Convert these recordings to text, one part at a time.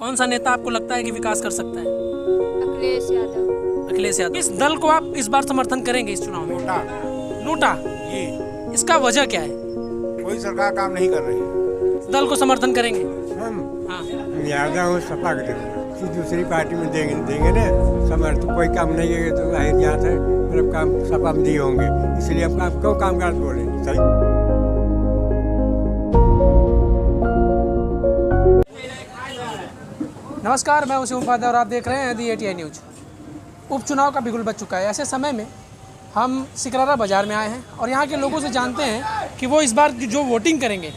कौन सा नेता आपको लगता है कि विकास कर सकता है? अखिलेश यादव। अखिलेश यादव। इस दल को आप इस बार समर्थन करेंगे इस चुनाव में? NOTA NOTA. जी, इसका वजह क्या है? कोई सरकार काम नहीं कर रही है। दल को समर्थन करेंगे? हम हाँ। यादव सपा के देंगे, किसी दूसरी पार्टी में देंगे ना समर्थन। कोई काम नहीं है तो जाहिर बात है मतलब काम सपा में दिए होंगे, इसलिए हम काम क्यों काम काज बोले सही। नमस्कार, मैं उसी उपाध्याय और आप देख रहे हैं दी ATI न्यूज। उपचुनाव का बिगुल बज चुका है। ऐसे समय में हम सिकरारा बाज़ार में आए हैं और यहाँ के लोगों से जानते हैं कि वो इस बार जो वोटिंग करेंगे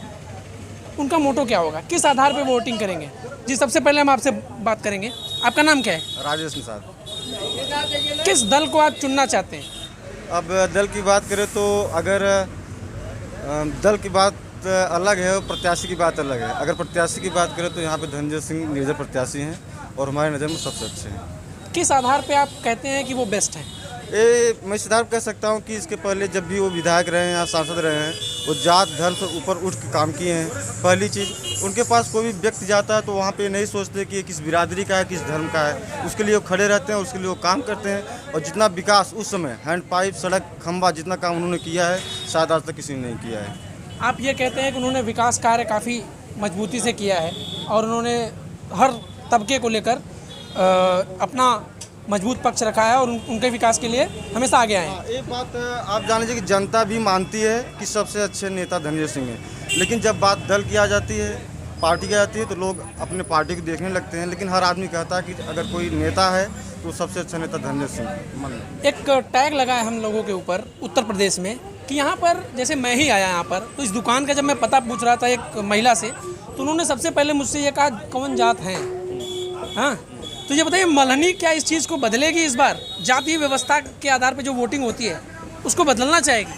उनका मोटो क्या होगा, किस आधार पे वोटिंग करेंगे। जी, सबसे पहले हम आपसे बात करेंगे। आपका नाम क्या है? राजेश निषाद। किस दल को आप चुनना चाहते हैं? अब दल की बात करें तो अगर दल की बात अलग है और प्रत्याशी की बात अलग है। अगर प्रत्याशी की बात करें तो यहाँ पे धनंजय सिंह निर्दलीय प्रत्याशी हैं और हमारे नज़र में सबसे अच्छे हैं। किस आधार पे आप कहते हैं कि वो बेस्ट हैं? मैं इस आधार पर कह सकता हूँ कि इसके पहले जब भी वो विधायक रहे हैं या सांसद रहे हैं, वो जात धर्म से ऊपर उठ के काम किए हैं। पहली चीज़, उनके पास कोई भी व्यक्ति जाता है तो वहाँ पे नहीं सोचते कि ये किस बिरादरी का है, किस धर्म का है। उसके लिए वो खड़े रहते हैं, उसके लिए वो काम करते हैं। और जितना विकास उस समय हैंड पाइप, सड़क, खंबा, जितना काम उन्होंने किया है शायद आज तक किसी ने नहीं किया है। आप ये कहते हैं कि उन्होंने विकास कार्य काफ़ी मजबूती से किया है और उन्होंने हर तबके को लेकर अपना मजबूत पक्ष रखा है और उनके विकास के लिए हमेशा आगे आए हैं। एक बात आप जान लीजिए कि जनता भी मानती है कि सबसे अच्छे नेता धनंजय सिंह हैं, लेकिन जब बात दल की आ जाती है, पार्टी की आ जाती है, तो लोग अपने पार्टी को देखने लगते हैं। लेकिन हर आदमी कहता है कि अगर कोई नेता है तो सबसे अच्छा नेता धनंजय सिंह। एक टैग लगा है हम लोगों के ऊपर उत्तर प्रदेश में कि यहाँ पर, जैसे मैं ही आया यहाँ पर, तो इस दुकान का जब मैं पता पूछ रहा था एक महिला से, तो उन्होंने सबसे पहले मुझसे ये कहा कौन जात हैं। हाँ, तो ये बताइए, मल्हनी क्या इस चीज़ को बदलेगी इस बार? जातीय व्यवस्था के आधार पर जो वोटिंग होती है उसको बदलना चाहेगी?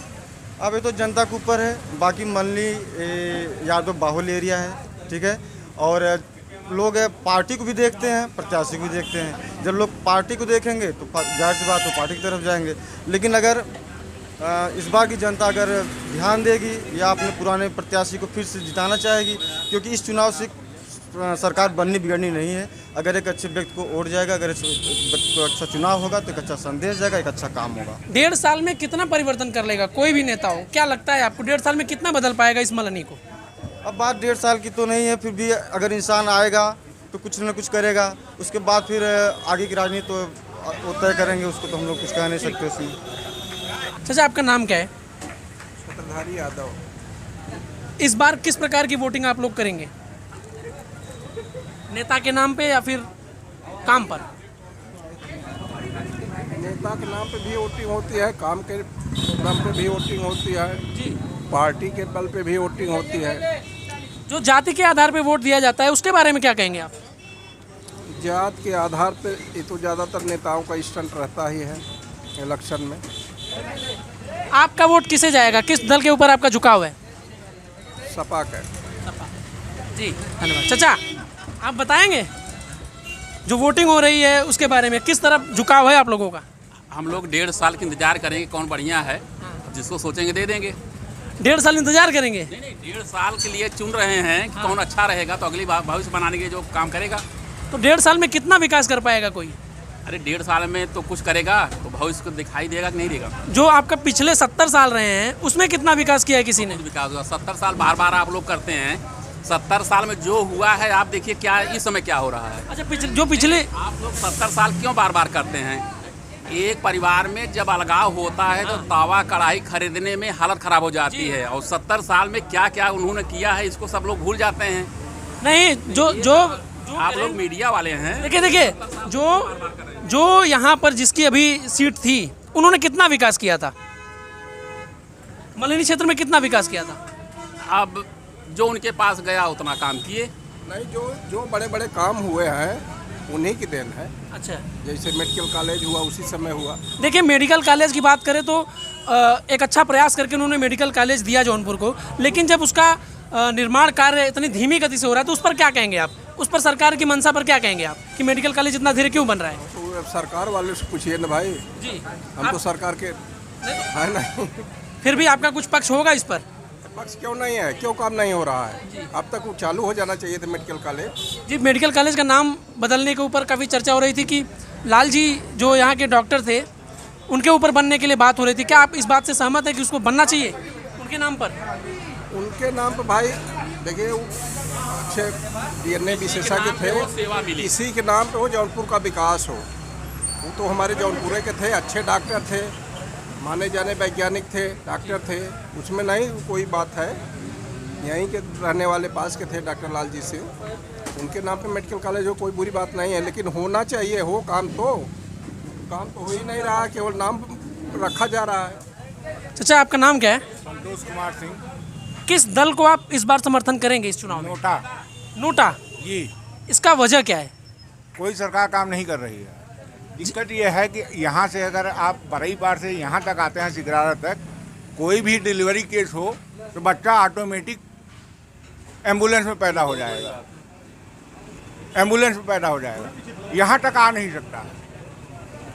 अब ये तो जनता के ऊपर है। बाकी मल्हनी यादव बाहुल एरिया है, ठीक है, और लोग पार्टी को भी देखते हैं, प्रत्याशी को भी देखते हैं। जब लोग पार्टी को देखेंगे तो जाहिर सी बात हो पार्टी की तरफ जाएंगे। लेकिन अगर इस बार की जनता अगर ध्यान देगी या अपने पुराने प्रत्याशी को फिर से जिताना चाहेगी, क्योंकि इस चुनाव से सरकार बननी बिगड़नी नहीं है। अगर एक अच्छे व्यक्ति को वोट जाएगा, अगर एक अच्छा चुनाव होगा तो एक अच्छा संदेश जाएगा, एक अच्छा काम होगा। 1.5 साल में कितना परिवर्तन कर लेगा कोई भी नेता हो? क्या लगता है आपको 1.5 साल में कितना बदल पाएगा इस मल्हनी को? अब बात 1.5 साल की तो नहीं है, फिर भी अगर इंसान आएगा तो कुछ न कुछ करेगा। उसके बाद फिर आगे की राजनीति तो वो तय करेंगे, उसको तो हम लोग कुछ कह नहीं सकते उसमें। चाचा, आपका नाम क्या है? सूत्रधारी यादव। इस बार किस प्रकार की वोटिंग आप लोग करेंगे? नेता के नाम पे या फिर काम पर? नेता के नाम पे भी वोटिंग होती है, काम के नाम पे भी वोटिंग होती है जी, पार्टी के बल पे भी वोटिंग होती है। जो जाति के आधार पे वोट दिया जाता है उसके बारे में क्या कहेंगे आप? जात के आधार पे ये तो ज़्यादातर नेताओं का स्टंट रहता ही है इलेक्शन में। आपका वोट किसे जाएगा? किस दल के ऊपर आपका झुकाव है? सपा का। जी, धन्यवाद। चाचा, आप बताएंगे जो वोटिंग हो रही है उसके बारे में, किस तरफ झुकाव है आप लोगों का? हम लोग 1.5 साल के इंतजार करेंगे कौन बढ़िया है, जिसको सोचेंगे दे देंगे। 1.5 साल इंतजार करेंगे? नहीं, 1.5 साल के लिए चुन रहे हैं कि कौन अच्छा रहेगा तो अगली बार भविष्य बनाने के जो काम करेगा। तो 1.5 साल में कितना विकास कर पाएगा कोई? अरे 1.5 साल में तो कुछ करेगा तो भविष्य को दिखाई देगा कि नहीं देगा। जो आपका पिछले 70 साल रहे हैं उसमें कितना विकास किया है किसी ने? विकास हुआ 70 साल बार बार आप लोग करते हैं। 70 साल में जो हुआ है आप देखिए क्या इस समय क्या हो रहा है। अच्छा, जो पिछले आप लोग 70 साल क्यों बार बार करते हैं? एक परिवार में जब अलगाव होता है तो तावा कढ़ाई खरीदने में हालत खराब हो जाती है, और 70 साल में क्या क्या उन्होंने किया है इसको सब लोग भूल जाते हैं। नहीं, जो आप लोग मीडिया वाले हैं। देखिए, जो यहाँ पर जिसकी अभी सीट थी उन्होंने कितना विकास किया था? मल्हनी क्षेत्र में कितना विकास किया था? अब जो उनके पास गया उतना काम किए। नहीं, जो बड़े बड़े काम हुए हैं उन्हीं की देन है। अच्छा, जैसे मेडिकल कॉलेज हुआ उसी समय हुआ। देखिए, मेडिकल कॉलेज की बात करें तो एक अच्छा प्रयास करके उन्होंने मेडिकल कॉलेज दिया जौनपुर को, लेकिन जब उसका निर्माण कार्य इतनी धीमी गति से हो रहा है तो उस पर क्या कहेंगे आप? उस पर सरकार की मंशा पर क्या कहेंगे आप कि मेडिकल कॉलेज इतना धीरे क्यों बन रहा है? तो सरकार वाले से पूछिए ना भाई जी, हम तो सरकार के है नहीं। फिर भी आपका कुछ पक्ष होगा इस पर? पक्ष क्यों नहीं है, क्यों काम नहीं हो रहा है? अब तक वो चालू हो जाना चाहिए था मेडिकल कॉलेज। जी, मेडिकल कॉलेज का नाम बदलने के ऊपर काफ़ी चर्चा हो रही थी कि लाल जी जो यहाँ के डॉक्टर थे उनके ऊपर बनने के लिए बात हो रही थी। क्या आप इस बात से सहमत हैं कि उसको बनना चाहिए उनके नाम पर? उनके नाम पर भाई देखिए, वो अच्छे DNA विशेषज्ञ सेवा थे, मिली। इसी के नाम पे वो जौनपुर का विकास हो। वो तो हमारे जौनपुर के थे, अच्छे डॉक्टर थे, माने जाने वैज्ञानिक थे, डॉक्टर थे, उसमें नहीं कोई बात है। यहीं के रहने वाले पास के थे डॉक्टर लाल जी से, उनके नाम पे मेडिकल कॉलेज हो, कोई बुरी बात नहीं है, लेकिन होना चाहिए। हो काम तो हो ही नहीं रहा, केवल नाम रखा जा रहा है। चाचा, आपका नाम क्या है? संतोष कुमार सिंह। किस दल को आप इस बार समर्थन करेंगे इस चुनाव में? NOTA NOTA. जी। इसका वजह क्या है? कोई सरकार काम नहीं कर रही है। दिक्कत यह है कि यहाँ से अगर आप बरई पार से यहाँ तक आते हैं सिकरारा तक, कोई भी डिलीवरी केस हो तो बच्चा ऑटोमेटिक एम्बुलेंस में पैदा हो जाएगा, एम्बुलेंस में पैदा हो जाएगा, यहाँ तक आ नहीं सकता।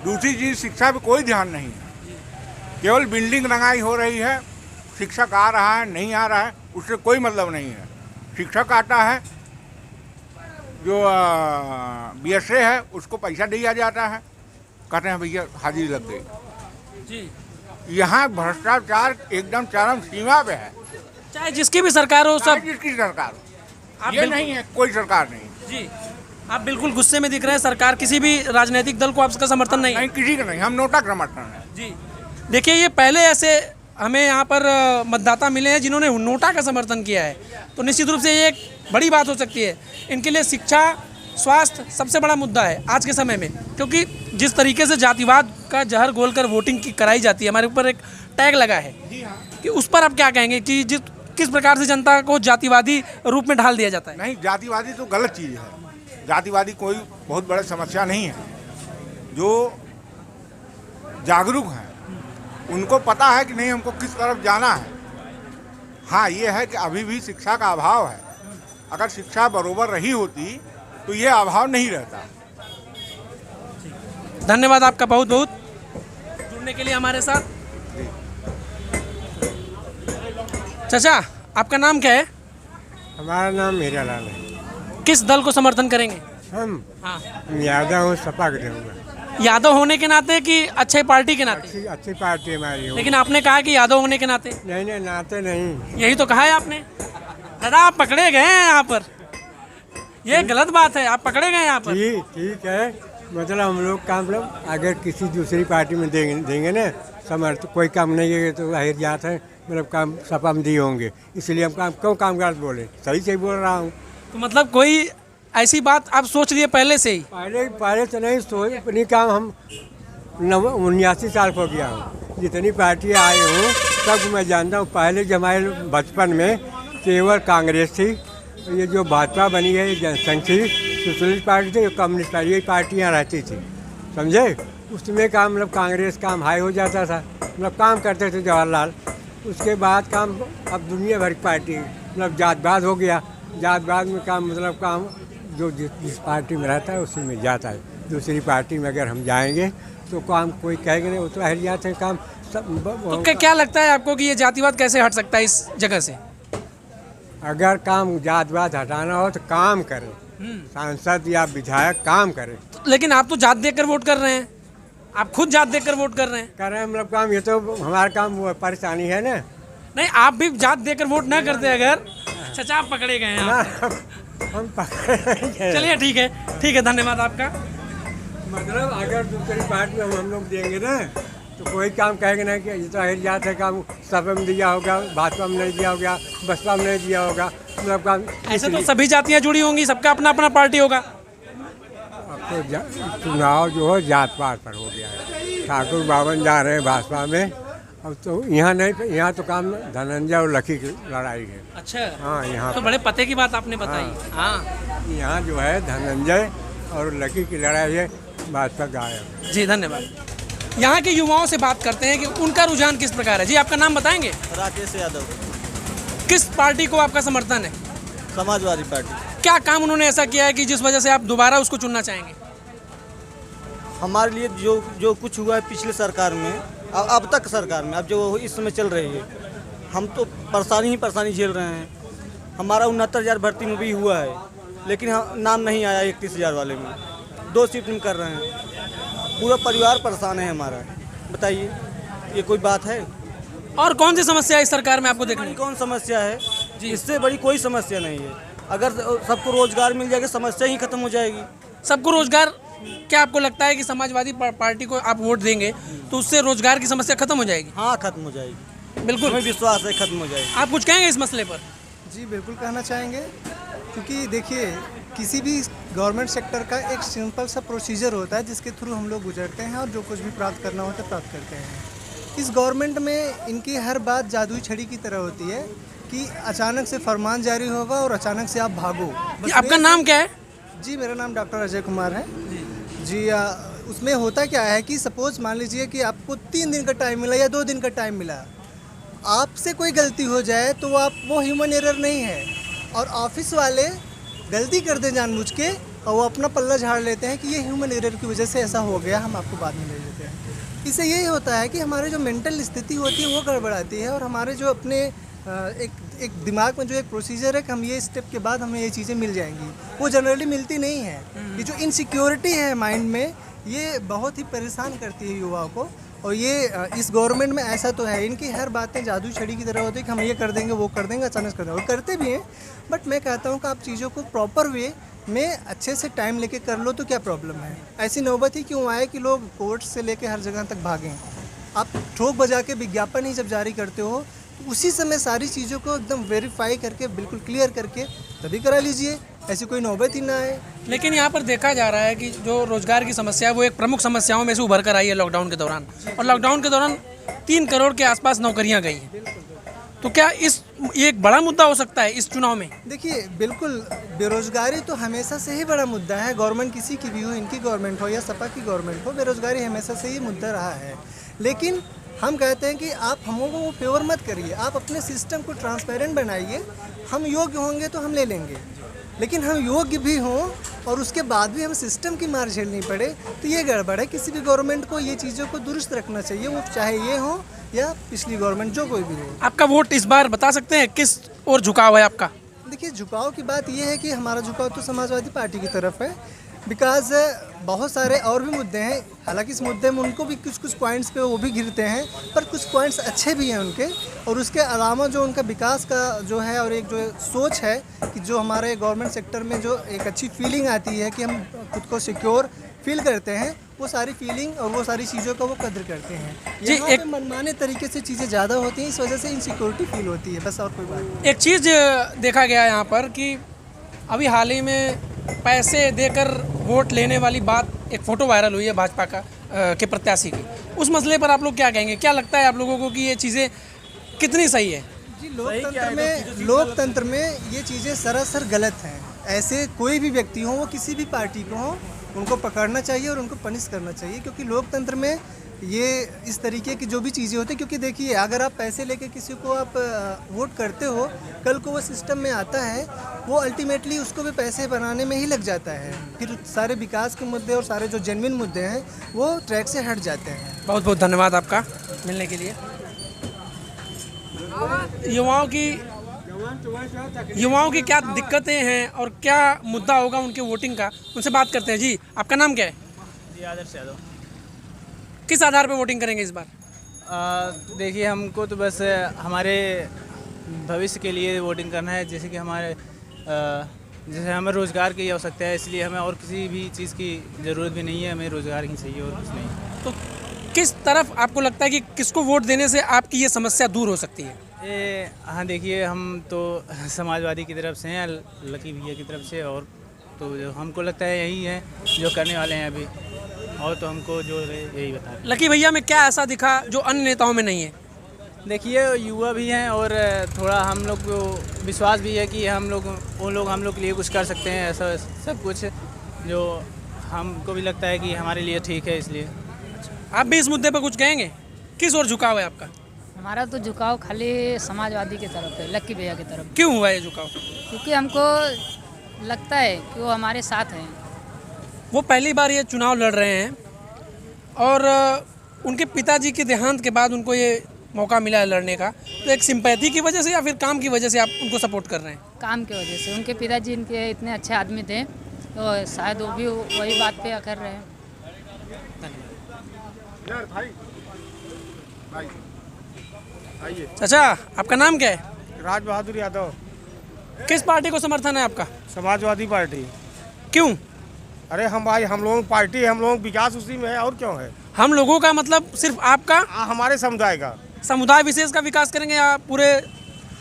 दूसरी चीज़, शिक्षा पे कोई ध्यान नहीं है, केवल बिल्डिंग रंगाई हो रही है। शिक्षक आ रहा है नहीं आ रहा है उससे कोई मतलब नहीं है। शिक्षक आता है, जो BSA है उसको पैसा दिया जाता है, कहते हैं भैया हाजिरी लग गई जी। यहाँ भ्रष्टाचार एकदम चरम सीमा पे है। चाहे जिसकी भी सरकार हो, सब जिसकी सरकार आप ये बिल्कुल- नहीं है, कोई सरकार नहीं। जी, आप बिल्कुल गुस्से में दिख रहे हैं। सरकार किसी भी राजनीतिक दल को आपका समर्थन नहीं है? नहीं, किसी का नहीं, हम नोटा का समर्थन है। जी, देखिए, ये पहले ऐसे हमें यहाँ पर मतदाता मिले हैं जिन्होंने नोटा का समर्थन किया है, तो निश्चित रूप से ये एक बड़ी बात हो सकती है। इनके लिए शिक्षा, स्वास्थ्य सबसे बड़ा मुद्दा है आज के समय में, क्योंकि जिस तरीके से जातिवाद का जहर घोलकर वोटिंग की कराई जाती है, हमारे ऊपर एक टैग लगा है कि उस पर आप क्या कहेंगे कि किस प्रकार से जनता को जातिवादी रूप में ढाल दिया जाता है? नहीं, जातिवादी तो गलत चीज़ है। जातिवादी कोई बहुत बड़ी समस्या नहीं है। जो जागरूक हैं उनको पता है कि नहीं हमको किस तरफ जाना है। हाँ, ये है कि अभी भी शिक्षा का अभाव है। अगर शिक्षा बरोबर रही होती तो ये अभाव नहीं रहता। धन्यवाद आपका बहुत बहुत जुड़ने के लिए हमारे साथ। चाचा, आपका नाम क्या है? हमारा नाम मीरा लाल है। किस दल को समर्थन करेंगे? हम हाँ, यादव हूँ, सपा के दूंगा। यादव होने के नाते कि अच्छे पार्टी के नाते? अच्छी पार्टी हमारी हो। लेकिन आपने कहा कि यादव होने के नाते। नहीं नहीं, नाते नहीं। यही तो कहा है आपने। दादा, आप पकड़े गए हैं यहाँ पर, ये गलत बात है, आप पकड़े गए यहाँ पर। ठीक है, मतलब हम लोग काम मतलब अगर किसी दूसरी पार्टी में देंगे ना समर्थ, कोई काम नहीं है तो जाहिर जात है, मतलब काम सपा में दिए होंगे, इसलिए हम क्यों काम गलत बोले, सही बोल रहा हूँ। तो मतलब कोई ऐसी बात आप सोच लिए पहले से ही? पहले तो नहीं सोच, अपनी काम हम 79 साल हो गया हूँ, जितनी पार्टियाँ आई हूँ सब मैं जानता हूँ। पहले जब हमारे बचपन में केवल कांग्रेस थी, ये जो भाजपा बनी है ये जनसंघ थी, सोशलिस्ट पार्टी थी, कम्युनिस्ट पार्टी, ये पार्टियाँ रहती थी, समझे। उसमें काम मतलब कांग्रेस काम हाई हो जाता था, मतलब काम करते थे जवाहरलाल। उसके बाद काम अब दुनिया भर की पार्टी मतलब जातवाद हो गया। जातवाद में काम मतलब काम जो जिस पार्टी में रहता है उसी में जाता है। दूसरी पार्टी में अगर हम जाएंगे तो काम कोई कहेंगे नहीं, वो तो हट जाते हैं काम सब। तो क्या लगता है आपको कि ये जातिवाद कैसे हट सकता है इस जगह से? अगर काम जातवाद हटाना हो तो काम करें, सांसद या विधायक काम करें। लेकिन आप तो जात देखकर वोट कर रहे हैं, आप खुद जात देखकर वोट कर रहे हैं। कर रहे हैं मतलब काम, ये तो हमारा काम वो परेशानी है ना। नहीं, आप भी जात देकर वोट ना करते अगर। चाचा, आप पकड़े गए हैं आप। हम पकड़े। चलिए, ठीक है, धन्यवाद आपका। मतलब अगर दूसरी पार्टी में हम लोग देंगे ना तो कोई काम कहेंगे ना कि ये तो हर जात है, काम सपा में दिया होगा, भाजपा में नहीं दिया होगा, बसपा में नहीं दिया होगा, मतलब काम। ऐसे तो सभी जातियाँ जुड़ी होंगी, सबका अपना अपना पार्टी होगा। अब तो चुनाव जो है जात पात पर हो गया है। ठाकुर बावन जा रहे हैं भाजपा में, अब तो यहाँ नहीं, यहाँ तो काम धनंजय और लकी की लड़ाई है। अच्छा, हाँ, यहाँ तो बड़े पते की बात आपने बताई। हाँ, यहाँ जो है धनंजय और लकी की लड़ाई है, भाजपा गायब। जी, धन्यवाद। यहाँ के युवाओं से बात करते हैं कि उनका रुझान किस प्रकार है। जी, आपका नाम बताएंगे? राकेश यादव। किस पार्टी को आपका समर्थन है? समाजवादी पार्टी। क्या काम उन्होंने ऐसा किया है कि जिस वजह से आप दोबारा उसको चुनना चाहेंगे? हमारे लिए जो कुछ हुआ है पिछले सरकार में, अब तक सरकार में, अब जो इस समय चल रही है, हम तो परेशानी ही परेशानी झेल रहे हैं। हमारा 69,000 भर्ती में भी हुआ है, लेकिन नाम नहीं आया 31,000 वाले में। 2 शिफ्ट में कर रहे हैं, पूरा परिवार परेशान है हमारा। बताइए, ये कोई बात है? और कौन सी समस्या इस सरकार में आपको देखने? कौन समस्या है जी? इससे बड़ी कोई समस्या नहीं है। अगर सबको रोजगार मिल जाएगा, समस्या ही खत्म हो जाएगी। सबको रोजगार, क्या आपको लगता है कि समाजवादी पार्टी को आप वोट देंगे तो उससे रोजगार की समस्या खत्म हो जाएगी? हाँ, खत्म हो जाएगी, बिल्कुल हमें विश्वास है खत्म हो जाएगी। आप कुछ कहेंगे इस मसले पर? जी बिल्कुल कहना चाहेंगे, क्योंकि देखिए किसी भी गवर्नमेंट सेक्टर का एक सिंपल सा प्रोसीजर होता है जिसके थ्रू हम लोग गुजरते हैं और जो कुछ भी प्राप्त करना होता है प्राप्त करते हैं। इस गवर्नमेंट में इनकी हर बात जादुई छड़ी की तरह होती है कि अचानक से फरमान जारी होगा और अचानक से आप भागो। आपका नाम क्या है? जी मेरा नाम डॉक्टर अजय कुमार है जी। उसमें होता क्या है कि सपोज मान लीजिए कि आपको 3 दिन का टाइम मिला या 2 दिन का टाइम मिला, आपसे कोई गलती हो जाए तो वो ह्यूमन एरर नहीं है, और ऑफिस वाले गलती कर दें जानबूझ के और वो अपना पल्ला झाड़ लेते हैं कि ये ह्यूमन एरर की वजह से ऐसा हो गया, हम आपको बाद में ले लेते हैं। इससे यही होता है कि हमारे जो मेंटल स्थिति होती है वो गड़बड़ाती है, और हमारे जो अपने एक दिमाग में जो एक प्रोसीजर है कि हम ये स्टेप के बाद हमें ये चीज़ें मिल जाएंगी, वो जनरली मिलती नहीं है। ये जो इनसिक्योरिटी है माइंड में, ये बहुत ही परेशान करती है युवाओं को। और ये इस गवर्नमेंट में ऐसा तो है, इनकी हर बातें जादू छड़ी की तरह होती है कि हम ये कर देंगे वो कर देंगे, अचानक कर देंगे, और करते भी हैं। बट मैं कहता हूँ कि आप चीज़ों को प्रॉपर वे में अच्छे से टाइम लेके कर लो तो क्या प्रॉब्लम है। ऐसी नौबत ही क्यों आए कि लोग कोर्ट से लेके हर जगह तक भागें। आप ठोक बजा के विज्ञापन ही जब जारी करते हो तो उसी समय सारी चीज़ों को एकदम वेरीफाई करके बिल्कुल क्लियर करके तभी करा लीजिए, ऐसी कोई नौबत ही ना आए। लेकिन यहाँ पर देखा जा रहा है कि जो रोजगार की समस्या है वो एक प्रमुख समस्याओं में से उभर कर आई है लॉकडाउन के दौरान, और लॉकडाउन के दौरान 3 करोड़ के आसपास नौकरियाँ गई हैं। तो क्या ये एक बड़ा मुद्दा हो सकता है इस चुनाव में? देखिए बिल्कुल, बेरोजगारी तो हमेशा से ही बड़ा मुद्दा है। गवर्नमेंट किसी की भी हो, इनकी गवर्नमेंट हो या सपा की गवर्नमेंट हो, बेरोजगारी हमेशा से ही मुद्दा रहा है। लेकिन हम कहते हैं कि आप हमों को वो फेवर मत करिए, आप अपने सिस्टम को ट्रांसपेरेंट बनाइए। हम योग्य होंगे तो हम ले लेंगे, लेकिन हम योग्य भी हों और उसके बाद भी हम सिस्टम की मार झेलनी पड़े तो ये गड़बड़ है। किसी भी गवर्नमेंट को ये चीज़ों को दुरुस्त रखना चाहिए, वो चाहे ये हो या पिछली गवर्नमेंट जो कोई भी हो। आपका वोट इस बार बता सकते हैं किस ओर झुकाव है आपका? देखिए झुकाव की बात ये है कि हमारा झुकाव तो समाजवादी पार्टी की तरफ है, बिकॉज बहुत सारे और भी मुद्दे हैं। हालांकि इस मुद्दे में उनको भी कुछ पॉइंट्स पे वो भी गिरते हैं, पर कुछ पॉइंट्स अच्छे भी हैं उनके। और उसके अलावा जो उनका विकास का जो है और एक जो सोच है कि जो हमारे गवर्नमेंट सेक्टर में जो एक अच्छी फीलिंग आती है कि हम खुद को सिक्योर फील करते हैं, वो सारी फीलिंग और वो सारी चीज़ों का वो कद्र करते हैं। जी, एक मनमाने तरीके से चीज़ें ज़्यादा होती हैं, इस वजह से इनसिक्योरिटी फील होती है, बस और कोई बात नहीं। एक चीज़ देखा गया यहाँ पर कि अभी हाल ही में पैसे देकर वोट लेने वाली बात, एक फ़ोटो वायरल हुई है भाजपा के प्रत्याशी की। उस मसले पर आप लोग क्या कहेंगे? क्या लगता है आप लोगों को कि ये चीज़ें कितनी सही है? जी, लोकतंत्र में ये चीज़ें सरासर गलत हैं। ऐसे कोई भी व्यक्ति हो, वो किसी भी पार्टी को हो, उनको पकड़ना चाहिए और उनको पनिश करना चाहिए, क्योंकि लोकतंत्र में ये इस तरीके की जो भी चीज़ें होती हैं, क्योंकि देखिए अगर आप पैसे लेके किसी को आप वोट करते हो, कल को वो सिस्टम में आता है, वो अल्टीमेटली उसको भी पैसे बनाने में ही लग जाता है। फिर सारे विकास के मुद्दे और सारे जो जेन्युइन मुद्दे हैं वो ट्रैक से हट जाते हैं। बहुत बहुत धन्यवाद आपका मिलने के लिए। युवाओं की क्या दिक्कतें हैं और क्या मुद्दा होगा उनके वोटिंग का, उनसे बात करते हैं। जी, आपका नाम क्या है? जी, आदर्श यादव। किस आधार पर वोटिंग करेंगे इस बार? देखिए, हमको तो बस हमारे भविष्य के लिए वोटिंग करना है। जैसे कि जैसे हमें रोज़गार की आवश्यकता है, इसलिए हमें और किसी भी चीज़ की ज़रूरत भी नहीं है, हमें रोज़गार ही चाहिए और कुछ नहीं। तो किस तरफ आपको लगता है कि किसको वोट देने से आपकी ये समस्या दूर हो सकती है? हाँ, देखिए हम तो समाजवादी की तरफ से हैं, लकी भैया की तरफ से, और तो जो हमको लगता है यही है जो करने वाले हैं अभी, और तो हमको जो यही बता रहे। लकी भैया में क्या ऐसा दिखा जो अन्य नेताओं में नहीं है? देखिए, युवा भी हैं और थोड़ा हम लोग को विश्वास भी है कि हम लोग हम लोग के लिए कुछ कर सकते हैं, ऐसा सब कुछ जो हमको भी लगता है कि हमारे लिए ठीक है। इसलिए आप भी इस मुद्दे पर कुछ कहेंगे? किस ओर झुकाव है आपका? हमारा तो झुकाव खाली समाजवादी की तरफ है, लक्की भैया की तरफ। क्यों हुआ ये झुकाव? क्योंकि हमको लगता है कि वो हमारे साथ हैं। वो पहली बार ये चुनाव लड़ रहे हैं और उनके पिताजी के देहांत के बाद उनको ये मौका मिला है लड़ने का, तो एक सिंपैथी की वजह से या फिर काम की वजह से आप उनको सपोर्ट कर रहे हैं? काम की वजह से, उनके पिताजी इनके इतने अच्छे आदमी थे, तो शायद वो भी वही बात पे कर रहे हैं। चाचा, आपका नाम क्या है? राज बहादुर यादव। किस पार्टी को समर्थन है आपका? समाजवादी पार्टी। क्यों? अरे हम भाई, हम लोगों की पार्टी है, हम लोगों का विकास उसी में है, और क्यों है? हम लोगों का मतलब सिर्फ आपका? हमारे समुदाय का। समुदाय विशेष का विकास करेंगे या पूरे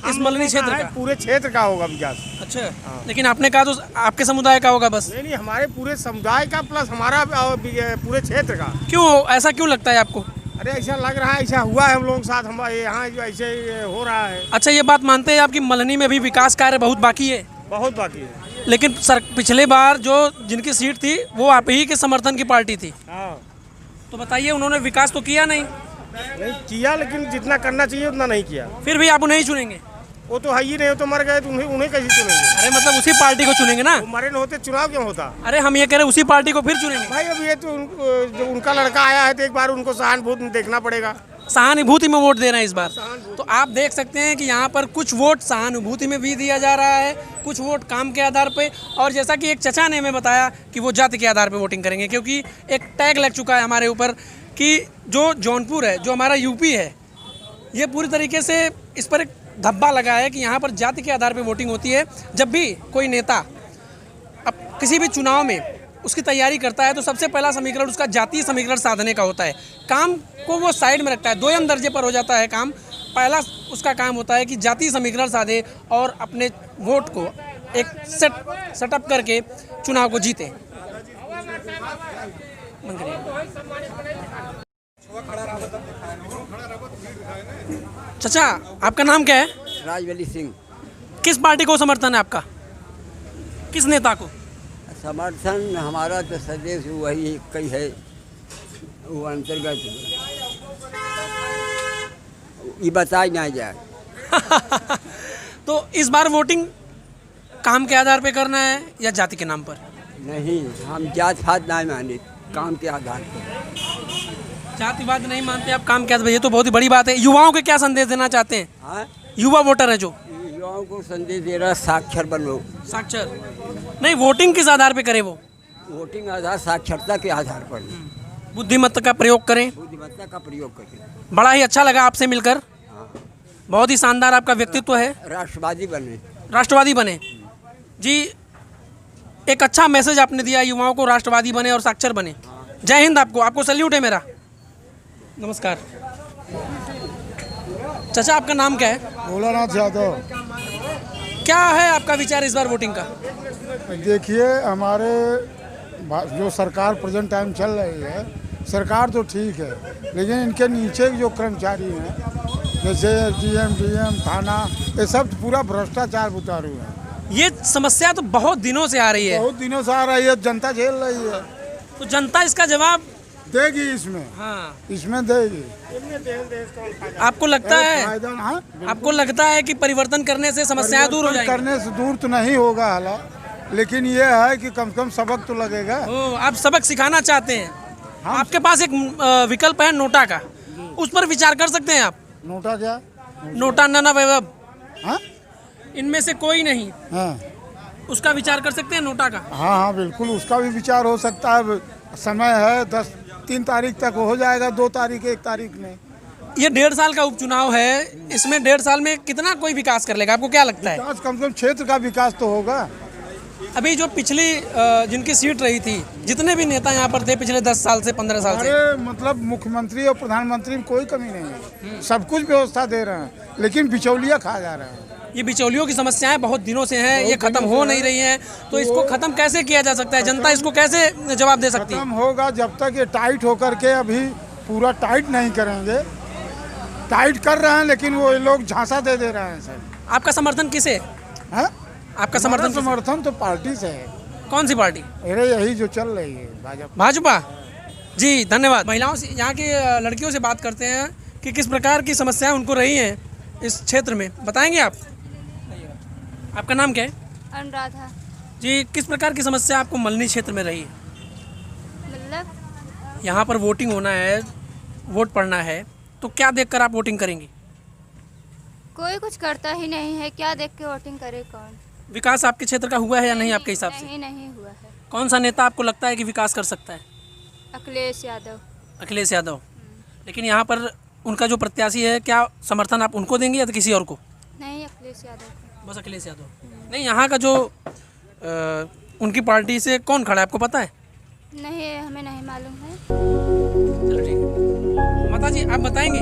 इस मलनी क्षेत्र का? पूरे क्षेत्र का होगा विकास। अच्छा, लेकिन आपने कहा तो आपके समुदाय का होगा बस? नहीं, हमारे पूरे समुदाय का प्लस हमारा पूरे क्षेत्र का। क्यों, ऐसा क्यों लगता है आपको? अरे ऐसा लग रहा है, ऐसा हुआ है हम लोगों के साथ, हम यहाँ ऐसे हो रहा है। अच्छा, ये बात मानते हैं आपकी मलनी में भी विकास कार्य बहुत बाकी है? बहुत बाकी है। लेकिन पिछले बार जो जिनकी सीट थी वो आप ही के समर्थन की पार्टी थी। हाँ, तो बताइए, उन्होंने विकास तो किया नहीं किया, लेकिन जितना करना चाहिए उतना नहीं किया। फिर भी आप उन्हें ही चुनेंगे? वो तो है ही नहीं, वो तो मर गए, तो उन्हें कैसे चुनेंगे? अरे मतलब उसी पार्टी को चुनेंगे ना? मरे न होते चुनाव क्यों होता? अरे हम ये कह रहे उसी पार्टी को फिर चुनेंगे। भाई अब ये तो जो उनका लड़का आया है, तो एक बार उनको सहानुभूति देखना पड़ेगा। सहानुभूति में वोट दे रहे हैं इस बार? तो आप देख सकते हैं कि यहाँ पर कुछ वोट सहानुभूति में भी दिया जा रहा है, कुछ वोट काम के आधार पे, और जैसा कि एक चचा ने हमें बताया कि वो जाति के आधार पे वोटिंग करेंगे, क्योंकि एक टैग लग चुका है हमारे ऊपर कि जो जौनपुर है, जो हमारा यूपी है, ये पूरी तरीके से इस पर एक धब्बा लगा है कि यहाँ पर जाति के आधार पे वोटिंग होती है। जब भी कोई नेता अब किसी भी चुनाव में उसकी तैयारी करता है तो सबसे पहला समीकरण उसका जातीय समीकरण साधने का होता है। काम को वो साइड में रखता है, दोयम दर्जे पर हो जाता है काम। पहला उसका काम होता है कि जातीय समीकरण साधे और अपने वोट को एक सेटअप करके चुनाव को जीते। चाचा, आपका नाम क्या है? राजवली सिंह। किस पार्टी को समर्थन है आपका? किस नेता को समर्थन? हमारा तो सदैव से वही कई है, वो अंतर्गत ये बताया ना जाए। तो इस बार वोटिंग काम के आधार पे करना है या जाति के नाम पर? नहीं, हम जात पात नहीं माने, काम के आधार पर। जातिवाद नहीं मानते आप, काम के आधार पर? ये तो बहुत ही बड़ी बात है। युवाओं को क्या संदेश देना चाहते हैं? हाँ, युवा वोटर है जो, युवाओं को संदेश दे रहा, साक्षर बनो। साक्षर नहीं, वोटिंग किस आधार पे करें? वो वोटिंग आधार साक्षरता के आधार पर, बुद्धिमत्ता का प्रयोग करें। बुद्धिमत्ता का प्रयोग करें। बड़ा ही अच्छा लगा आपसे मिलकर, बहुत ही शानदार आपका व्यक्तित्व है। राष्ट्रवादी बने। राष्ट्रवादी बने जी, एक अच्छा मैसेज आपने दिया, युवाओं को राष्ट्रवादी बने और साक्षर बने। जय हिंद। आपको सल्यूट है मेरा। नमस्कार चाचा, आपका नाम क्या है? भोलानाथ यादव। क्या है आपका विचार इस बार वोटिंग का? देखिए, हमारे जो सरकार प्रेजेंट टाइम चल रही है, सरकार तो ठीक है, लेकिन इनके नीचे जो कर्मचारी हैं, जैसे डीएम थाना, ये सब पूरा भ्रष्टाचार उतारू है। ये समस्या तो बहुत दिनों से आ रही है। बहुत दिनों से आ रही है, जनता झेल रही है। तो जनता इसका जवाब देगी इसमें। हाँ, इसमें देगी। आपको लगता है? हाँ? आपको लगता है कि परिवर्तन करने से समस्याएं दूर हो जाएंगी? करने से दूर तो नहीं होगा हाला, लेकिन ये है कि कम से कम सबक तो लगेगा। आप सबक सिखाना चाहते हैं? आपके पास एक विकल्प है नोटा का, उस पर विचार कर सकते हैं आप। नोटा क्या? नोटा नाना वैभव, हाँ? इनमें से कोई नहीं। हाँ, उसका विचार कर सकते हैं, नोटा का। हाँ हाँ बिल्कुल, उसका भी विचार हो सकता है। समय है, 3 तारीख तक हो जाएगा, 2 तारीख 1 तारीख में। ये 1.5 साल का उपचुनाव है, इसमें 1.5 साल में कितना कोई विकास कर लेगा? आपको क्या लगता है? विकास कम से कम क्षेत्र का विकास तो होगा। अभी जो पिछली जिनकी सीट रही थी, जितने भी नेता यहाँ पर थे पिछले 10 साल से 15 साल से, अरे मतलब मुख्यमंत्री और प्रधानमंत्री में कोई कमी नहीं है, सब कुछ व्यवस्था दे रहे हैं, लेकिन बिचौलिया खा जा रहे हैं। ये बिचौलियों की समस्याएं बहुत दिनों से हैं, ये खत्म हो नहीं रही हैं। तो इसको खत्म कैसे किया जा सकता है? जनता इसको कैसे जवाब दे सकती है? खत्म होगा जब तक ये टाइट होकर के, अभी पूरा टाइट नहीं करेंगे। टाइट कर रहे हैं, लेकिन वो लोग झांसा दे रहे हैं सर। आपका समर्थन किसे है? आपका समर्थन तो पार्टी से है। कौन सी पार्टी? अरे यही जो चल रही है, भाजपा जी। धन्यवाद। महिलाओं से, यहाँ की लड़कियों से बात करते हैं कि किस प्रकार की समस्याएं उनको रही हैं इस क्षेत्र में, बताएंगे आप? आपका नाम क्या है? अनुराधा जी। किस प्रकार की समस्या आपको मलनी क्षेत्र में रही है? मतलब यहाँ पर वोटिंग होना है, वोट पड़ना है, तो क्या देखकर आप वोटिंग करेंगी? कोई कुछ करता ही नहीं है, क्या देख के वोटिंग करे कौन? विकास आपके क्षेत्र का हुआ है या नहीं आपके हिसाब से? नहीं हुआ है। कौन सा नेता आपको लगता है कि विकास कर सकता है? अखिलेश यादव। अखिलेश यादव। लेकिन यहाँ पर उनका जो प्रत्याशी है, क्या समर्थन आप उनको देंगे या तो किसी और को? नहीं, अखिलेश यादव। बस अखिलेश यादव। नहीं, यहाँ का जो उनकी पार्टी से कौन खड़ा है आपको पता है? नहीं, हमें नहीं मालूम है। चलो ठीक है। माता जी आप बताएंगे?